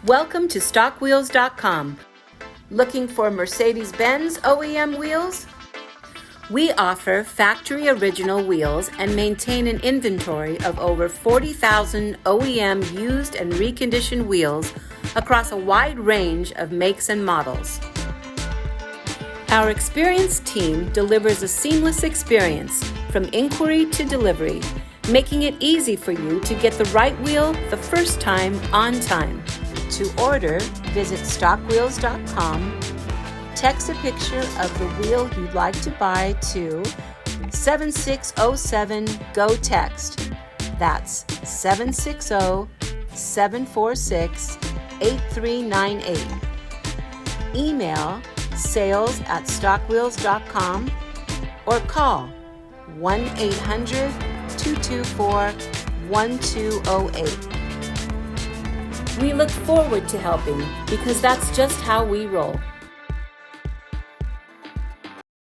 Welcome to StockWheels.com. Looking for Mercedes-Benz OEM wheels? We offer factory original wheels and maintain an inventory of over 40,000 OEM used and reconditioned wheels across a wide range of makes and models. Our experienced team delivers a seamless experience from inquiry to delivery, making it easy for you to get the right wheel the first time on time. To order, visit StockWheels.com, text a picture of the wheel you'd like to buy to 7607-GO-TEXT. That's 760-746-8398. Email sales@StockWheels.com or call 1-800-224-1208. We look forward to helping because that's just how we roll.